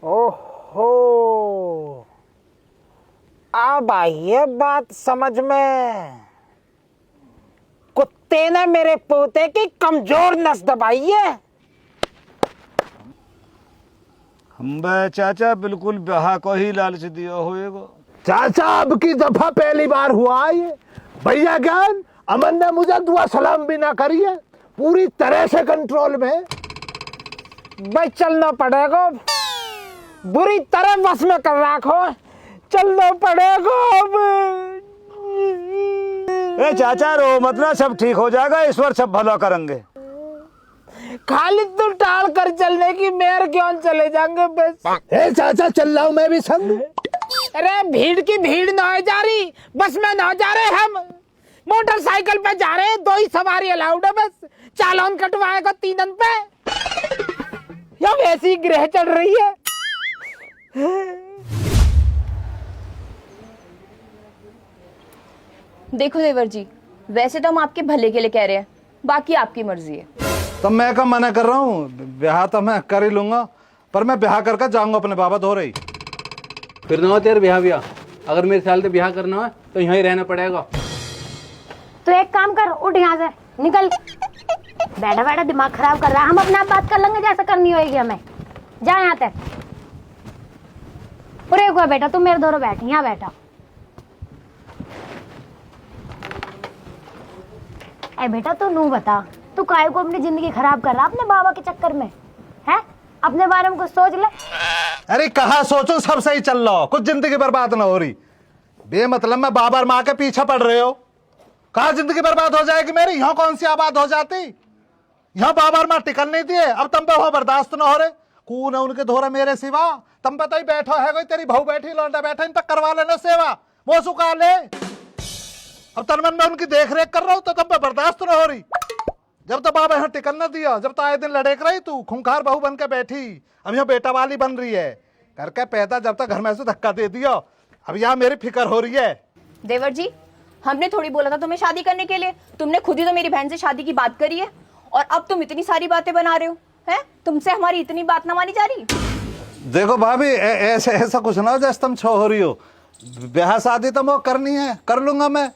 ओहो, अब आई है बात समझ में। कुत्ते ने मेरे पोते की कमजोर नस दबाई है। हम चाचा बिल्कुल ब्याह को ही लालच दिया होएगा। चाचा अब की दफा पहली बार हुआ ये। भैया ज्ञान अमन ने मुझे दुआ सलाम भी ना करी है, पूरी तरह से कंट्रोल में। भाई चलना पड़ेगा, बुरी तरह बस में कर रखो, चलना पड़ेगा अब। ए चाचा रो मत ना, सब ठीक हो जाएगा, ईश्वर सब भला करेंगे। खाली तू टाल कर चलने की, मेयर क्यों चले जाएंगे बस। ए चाचा चल रहा हूं मैं भी संग। अरे भीड़ की भीड़ ना हो जा रही, बस में ना जा रहे, हम मोटरसाइकिल पे जा रहे हैं, 2 ही सवारी अलाउड है बस। चालान कटवाएगा 3 पे, या वैसी ग्रह चढ़ रही है। देखो देवर जी, वैसे तो हम आपके भले के लिए कह रहे हैं, बाकी आपकी मर्जी है। तो मैं कब मना कर रहा हूँ, ब्याह तो मैं कर ही लूंगा, पर मैं ब्याह करके जाऊंगा अपने बाबा धो रही। फिर ना हो तेरे ब्याह, अगर मेरे ख्याल से ब्याह करना है तो यहाँ ही रहना पड़ेगा। तो एक काम कर, उठ यहाँ से निकल। बैठा बैठा दिमाग खराब कर रहा है। हम अपने आप बात कर लेंगे जैसे करनी होगी हमें। जा यहाँ तक। पूरे हुआ बेटा, तू मेरे दोनों बैठ, यहाँ बैठा। ए बेटा तू नू बता, तू काय को अपनी जिंदगी खराब कर रहा अपने बाबा के चक्कर में है? अपने बारे में कुछ सोच ले। अरे कहा सोचो, सब सही चल रहा हो, कुछ जिंदगी बर्बाद ना हो रही। बेमतलब में बाबा और माँ के पीछे पड़ रहे हो। कहा जिंदगी बर्बाद हो जाएगी मेरी, यहाँ कौन सी आबाद हो जाती। यहाँ बाबा और माँ टिकन नहीं दिए, अब तुम पे वो बर्दाश्त ना हो रहे। कौन है उनके धोरे मेरे सिवा, तुम पे तो ही बैठो है, कोई तेरी बहू बैठी, लौंडा बैठा, इन पे करवा लेना सेवा, वो सुखा ले। अब तनमन में उनकी देख रेख कर रहा हूं तो तुम पे बर्दाश्त ना हो रही। जब तो बाबा यहाँ टिकन न दिया, जब तो आए दिन लड़ेक रही तू, खूंखार बहू बन के बैठी, अब यहाँ बेटा वाली बन रही है करके पैदा, जब तक घर में से धक्का दे दिया, अब यहाँ मेरी फिक्र हो रही है। देवर जी, हमने थोड़ी बोला था तुम्हें शादी करने के लिए, तुमने खुद ही तो मेरी बहन से शादी की बात करी है, और अब तुम इतनी सारी बातें बना रहे हो हैं? तुमसे हमारी इतनी बात ना मानी जा रही। देखो भाभी, ऐसे ऐसा कुछ ना हो जैसे तुम छो हो रही हो। ब्याह शादी तो मैं करनी है, कर लूंगा मैं,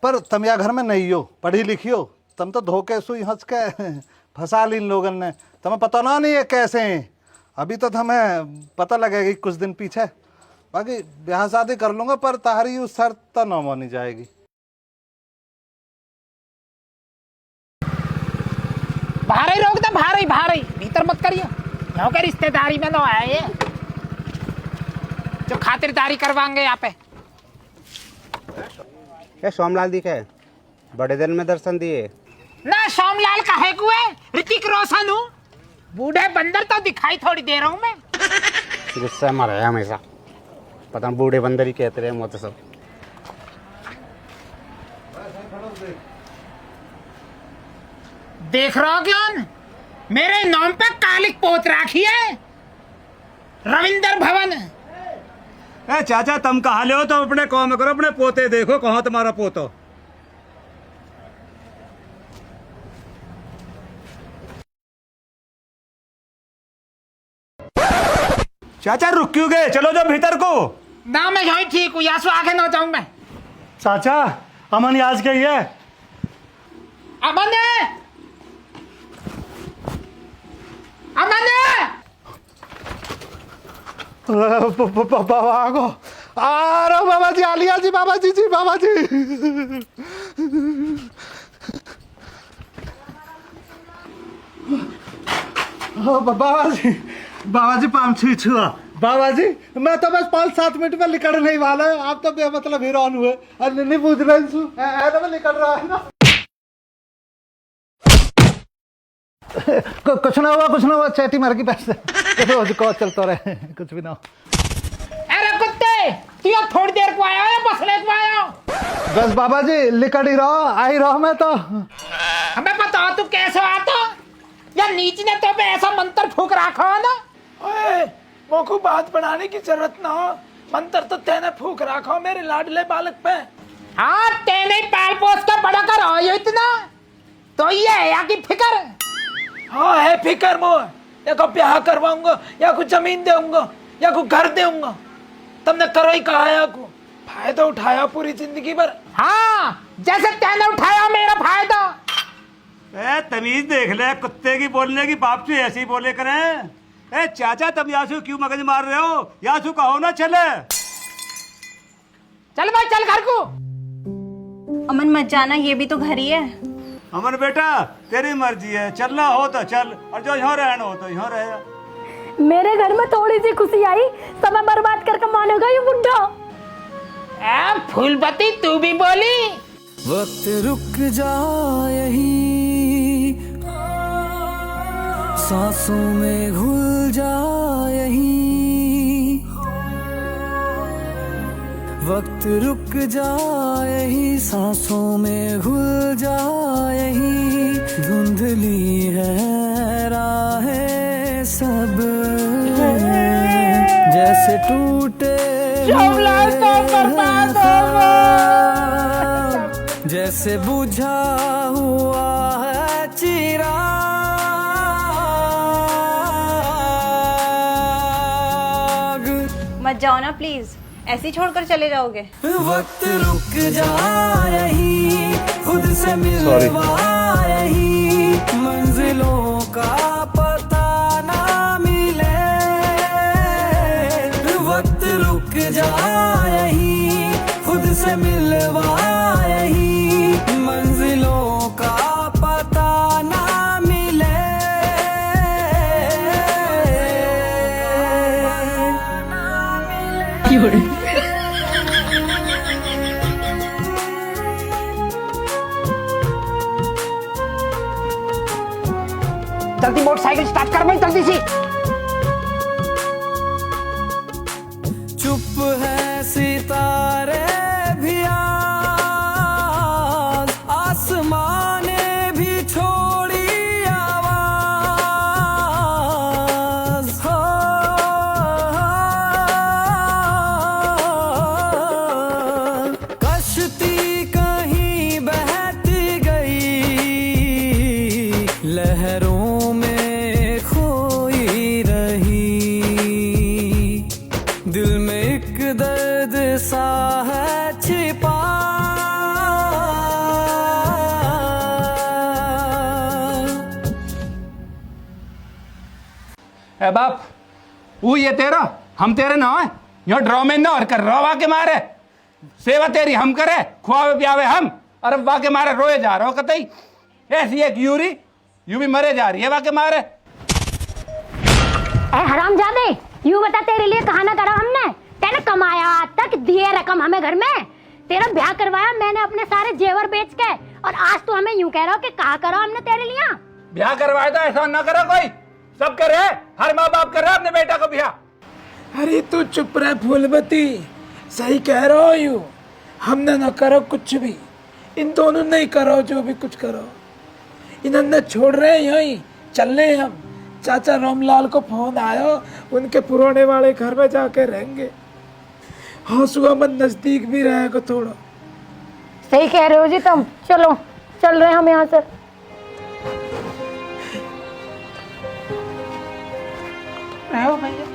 पर तुम या घर में नहीं हो, पढ़ी लिखी हो, तुम तो धोखे सुई हंस के फंसा ली इन लोगों ने। तुम्हें पता ना नहीं है कैसे हैं, अभी तो तुम्हें पता लगेगा कुछ दिन पीछे। बाकी ब्याह शादी कर लूंगा, पर तारी उस शर्त तो न मानी जाएगी। बाहर ही रोक दे, बाहर ही, भीतर मत करिए। यहाँ के रिश्तेदारी में ना आए जो खातिरदारी करवाएंगे यहाँ पे। क्या सोमलाल दिखे, बड़े दिन में दर्शन दिए ना? सोमलाल का है कुए, ऋतिक रोशन हूँ, बूढ़े बंदर तो दिखाई थोड़ी दे रहा हूँ मैं। गुस्सा में रहे हमेशा, पता बूढ़े बंदर ही कहते रहे मुझे सब। देख रहा हो क्यों, मेरे नाम पे कालिक पोत राखी है, रविंदर भवन। ए चाचा तुम कहा ले हो, तो अपने काम करो, अपने पोते देखो, कहाँ तुम्हारा पोतो। चाचा रुक क्यों गए, चलो जाओ भीतर को। ना मैं यही ठीक हूँ, यहाँ से आगे ना जाऊँ मैं। चाचा अमन याद गई है। अमन है, अमन है। बाबा को आ रहा बाबा जी, आलिया जी, बाबा जी, बाबा जी। बाबा जी पाम छुआ। बाबा जी मैं तो बस 5-7 मिनट में निकल नहीं वाला है, आप तो बेमतलब हैरान हुए, नहीं पूछ रहे मैं निकल रहा है ना। कुछ ना हुआ, चैटी मार की पैसे चलता रहे, कुछ भी ना हो। अरे कुत्ते, तू यहाँ थोड़ी देर को आया है, बस ले को आया हो? बस बाबा जी लिकड़ ही रहो, आ ही रहो। मैं तो हमें बताओ तू कैसे आता, या नीच ने तो ऐसा मंत्र फूक रखा हो ना। ओए, मोको बात बढ़ाने की जरूरत ना हो, मंत्र तो तेने फूक रखा हो मेरे लाडले बालक पे। हाँ, तेने पाल पोस के बड़ा कर हो ये इतना, तो ये है यहाँ की फिक्र। हाँ है फिक्र मोह, या को ब्याह करवाऊंगा या कुछ जमीन दूंगा, या को घर दूंगा। तुमने करो ही कहा या को फायदा उठाया पूरी जिंदगी भर। हाँ, जैसे तैने उठाया मेरा फायदा। ए तमीज देख ले, कुत्ते की बोलने की बाप से ऐसे ही बोले करें। ए चाचा, तुम यासू क्यों मगज मार रहे हो? यासू कहो ना चले। चल भाई चल घर को। अमन मत जाना, ये भी तो घर ही है। अमन बेटा तेरी मर्जी है, चलना हो तो चल और जो यहाँ रहना हो तो यहाँ रहे। मेरे घर में थोड़ी सी खुशी आई, समय बर्बाद करके मानेगा ये बुढ़ा। फूलपति तू भी बोली। वक्त रुक जाए यहीं, सांसों में घुल जाए यहीं, वक्त रुक जाए ही सांसों में घुल जाए यहीं, धुंधली है राहें सब जैसे टूटे जैसे बुझा हुआ है चिराग। मत जाओ ना प्लीज, ऐसे ही छोड़कर चले जाओगे। वक्त रुक जाए ही, खुद से मिलवा ही, मंजिलों का पता ना मिले। वक्त रुक जाए ही, खुद से मिलवा ही, मंजिलों का पता ना मिले। जल्दी मोटरसाइकिल स्टार्ट कर भाई, जल्दी सी। चुप है सितारे भी आज, आसमां ने भी छोड़ी आवाज। हो, कश्ती कहीं बहती गई, लहरों में खोई रही, दिल में एक दर्द सा है छिपा। ए बाप, वो ये तेरा हम तेरे ना है, यहाँ ड्रॉ में ना और कर रोवा के मारे। सेवा तेरी हम करे, खुआवे पियावे हम, और वाह के मारे रोए जा रहे हो कतई। ऐसी एक यूरी यूं भी मरे जा रही है वाह के मारे। हरामजादे, यूं बता तेरे लिए कहा ना करा हमने? तेने कमाया आज तक, दिए रकम हमें घर में, तेरा ब्याह करवाया मैंने अपने सारे जेवर बेच के, और आज तू हमें यूं कह रहा हो कि कहा करो हमने तेरे लिए? ब्याह करवाया तो ऐसा ना करो कोई, सब करे, हर माँ बाप कर रहा है अपने बेटा को ब्याह। अरे तू चुप रह फूलबती, सही कह रहा हो यू। हमने न करो कुछ भी, इन दोनों ने ही करो जो भी कुछ करो। इन्होंने छोड़ रहे यहीं चल रहे हम। चाचा रामलाल को फोन आया, उनके पुराने वाले घर में जाके रहेंगे। हौसुआ मन नजदीक भी रहेगा थोड़ा। सही कह रहे हो जी तुम, चलो चल रहे हम यहाँ से। रहो भैया,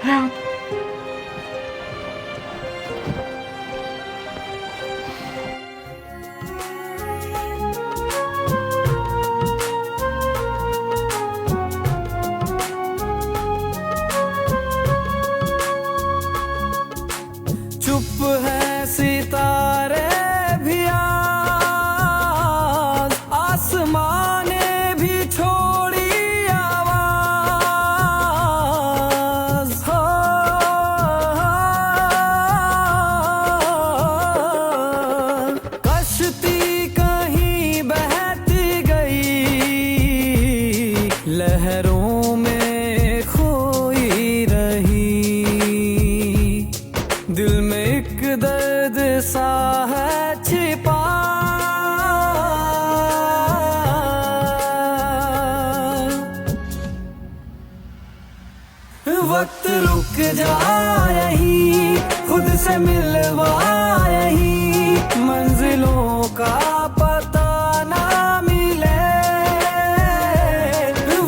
रहो। चुप है सितारे भी आज, आसमां ने भी छोड़ी आवाज। हो, कश्ती कहीं बहती गई, लहरों में खोई रही, दिल में एक दर्द सा है छिपा। वक्त रुक जाए ही, खुद से मिलवाए ही, मंजिलों का पता ना मिले।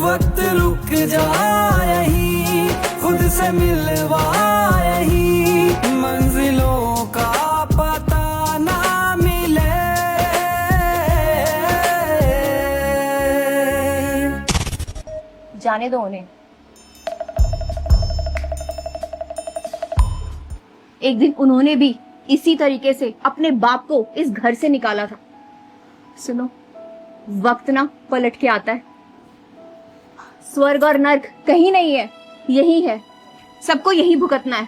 वक्त रुक जाए ही, खुद से मिलवा यही मंजिलों का पता ना मिले। जाने दो उन्हें। एक दिन उन्होंने भी इसी तरीके से अपने बाप को इस घर से निकाला था। सुनो, वक्त ना पलट के आता है। स्वर्ग और नर्क कहीं नहीं है, यही है। सबको यही भुगतना है।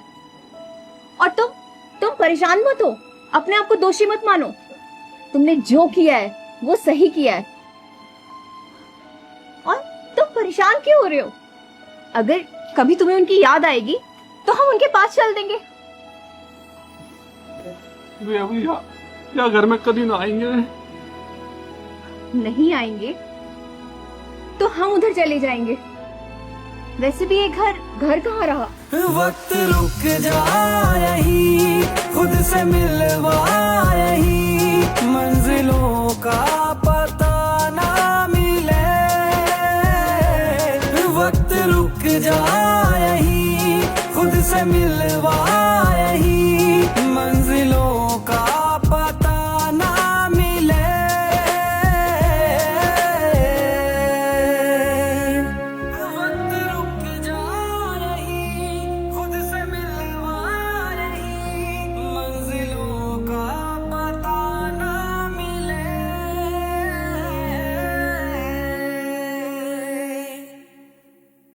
और तुम परेशान मत हो, अपने आप को दोषी मत मानो। तुमने जो किया है वो सही किया है। और तुम परेशान क्यों हो रहे हो? अगर कभी तुम्हें उनकी याद आएगी तो हम उनके पास चल देंगे। वे अभी या घर में कभी ना आएंगे। नहीं आएंगे तो हम उधर चले जाएंगे। वैसे भी ये घर कहाँ रहा? वक्त रुक जा यही खुद से मिलवा यही मंजिलों का पता ना मिले। वक्त रुक जा यही खुद से मिल